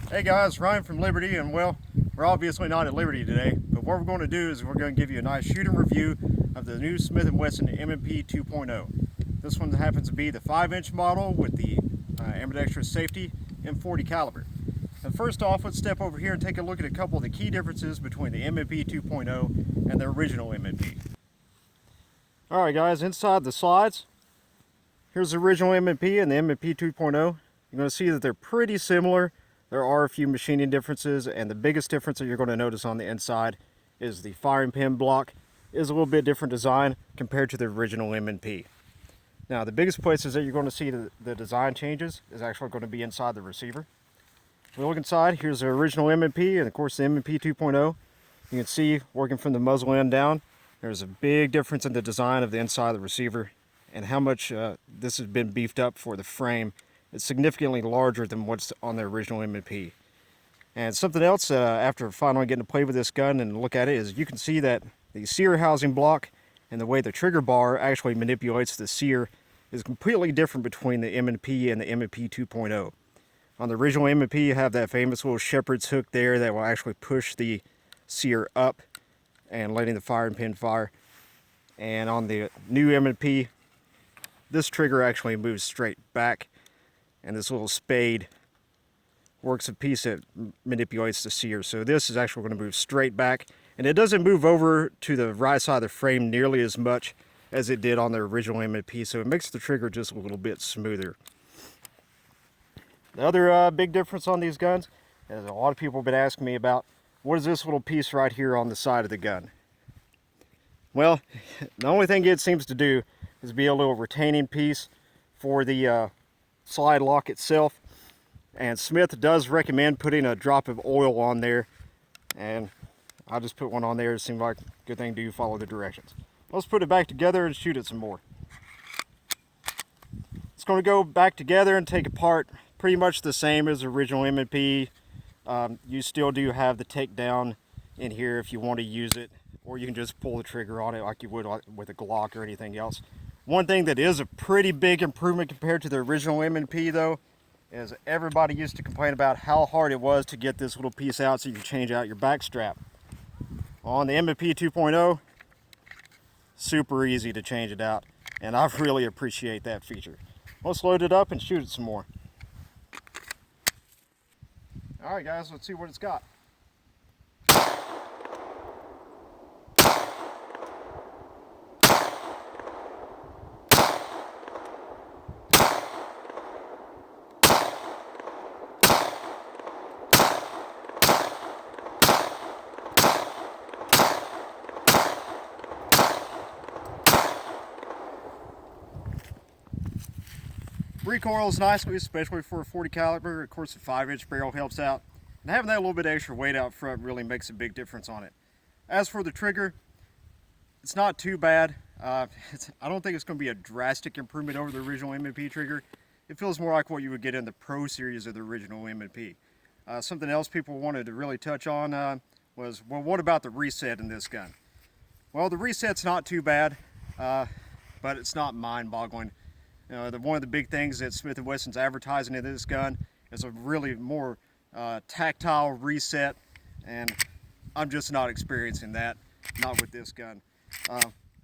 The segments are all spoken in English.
Hey guys, Ryan from Liberty, and well, we're obviously not at Liberty today, but what we're going to do is we're going to give you a nice shooting review of the new Smith & Wesson M&P 2.0. This one happens to be the 5-inch model with the ambidextrous safety M40 caliber. And first off, let's step over here and take a look at a couple of the key differences between the M&P 2.0 and the original M&P. Alright guys, inside the slides, here's the original M&P and the M&P 2.0. You're going to see that they're pretty similar. There are a few machining differences, and the biggest difference that you're going to notice on the inside is the firing pin block is a little bit different design compared to the original M&P. Now, the biggest places that you're going to see the design changes is actually going to be inside the receiver. If we look inside, here's the original M&P and of course the M&P 2.0. You can see, working from the muzzle end down, there's a big difference in the design of the inside of the receiver and how much this has been beefed up for the frame. It's significantly larger than what's on the original M&P. And something else, after finally getting to play with this gun and look at it, is you can see that the sear housing block and the way the trigger bar actually manipulates the sear is completely different between the M&P and the M&P 2.0. On the original M&P, you have that famous little shepherd's hook there that will actually push the sear up and letting the firing pin fire. And on the new M&P, this trigger actually moves straight back, and this little spade works a piece that manipulates the sear. So this is actually going to move straight back, and it doesn't move over to the right side of the frame nearly as much as it did on the original M&P, so it makes the trigger just a little bit smoother. The other big difference on these guns is a lot of people have been asking me about, what is this little piece right here on the side of the gun? Well, the only thing it seems to do is be a little retaining piece for the slide lock itself, and Smith does recommend putting a drop of oil on there, and I just put one on there. It seemed like a good thing to do, follow the directions. Let's put it back together and shoot it some more. It's going to go back together and take apart pretty much the same as the original M&P. You still do have the takedown in here if you want to use it, or you can just pull the trigger on it like you would with a Glock or anything else. One thing that is a pretty big improvement compared to the original M&P though, is everybody used to complain about how hard it was to get this little piece out so you can change out your back strap. On the M&P 2.0, super easy to change it out, and I really appreciate that feature. Let's load it up and shoot it some more. Alright guys, let's see what it's got. Recoil is nice, especially for a 40 caliber. Of course, the 5-inch barrel helps out, and having that little bit extra weight out front really makes a big difference on it. As for the trigger, it's not too bad. I don't think it's going to be a drastic improvement over the original M&P trigger. It feels more like what you would get in the Pro series of the original M&P. Something else people wanted to really touch on was, well, what about the reset in this gun? Well, the reset's not too bad, but it's not mind-boggling. One of the big things that Smith & Wesson's advertising in this gun is a really more tactile reset, and I'm just not experiencing that, not with this gun.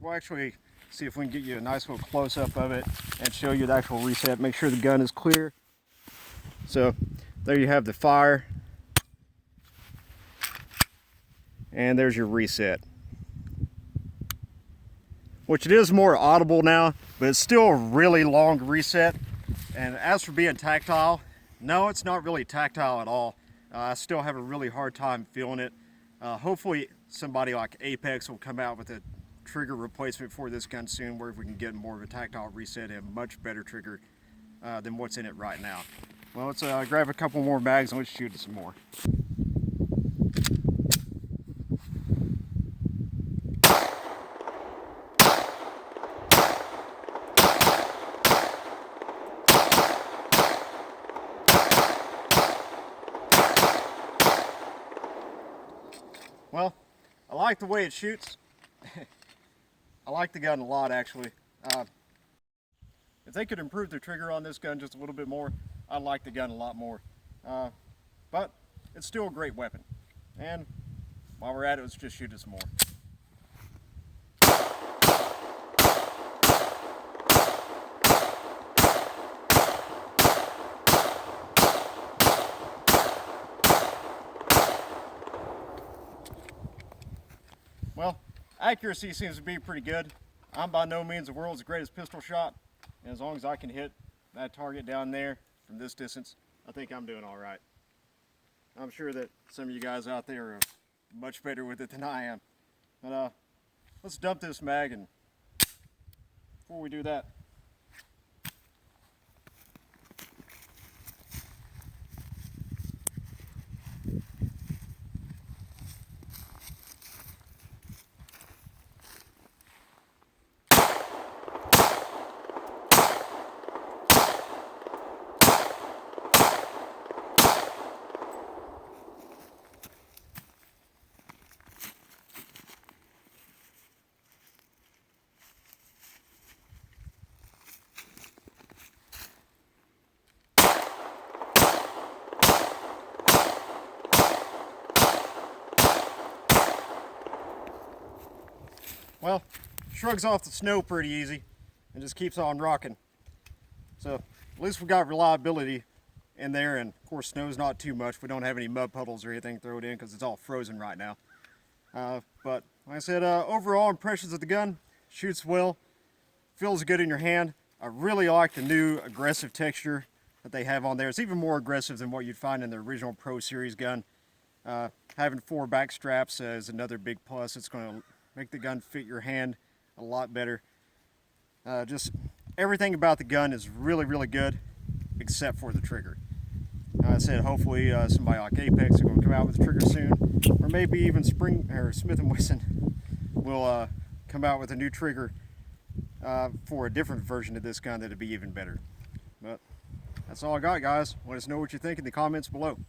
We'll actually see if we can get you a nice little close-up of it and show you the actual reset, make sure the gun is clear. So there you have the fire, and there's your reset, which it is more audible now, but it's still a really long reset. And as for being tactile, no, it's not really tactile at all. I still have a really hard time feeling it. Hopefully somebody like Apex will come out with a trigger replacement for this gun soon, where we can get more of a tactile reset and a much better trigger than what's in it right now. Well, let's grab a couple more bags and let's shoot it some more. Well, I like the way it shoots. I like the gun a lot, actually. If they could improve the trigger on this gun just a little bit more, I like the gun a lot more. but it's still a great weapon. And while we're at it, let's just shoot it some more. Well, accuracy seems to be pretty good. I'm by no means the world's greatest pistol shot, and as long as I can hit that target down there from this distance, I think I'm doing all right. I'm sure that some of you guys out there are much better with it than I am. But let's dump this mag, and before we do that, well, shrugs off the snow pretty easy and just keeps on rocking. So at least we got reliability in there, and of course snow's not too much. We don't have any mud puddles or anything thrown in because it's all frozen right now. But like I said, overall impressions of the gun: shoots well, feels good in your hand. I really like the new aggressive texture that they have on there. It's even more aggressive than what you'd find in the original Pro Series gun. Having 4 back straps is another big plus. It's going to make the gun fit your hand a lot better. Just everything about the gun is really, really good, except for the trigger. I said hopefully somebody like Apex are going to come out with the trigger soon, or maybe even Smith & Wesson will come out with a new trigger for a different version of this gun that'll be even better. But that's all I got, guys. Let us know what you think in the comments below.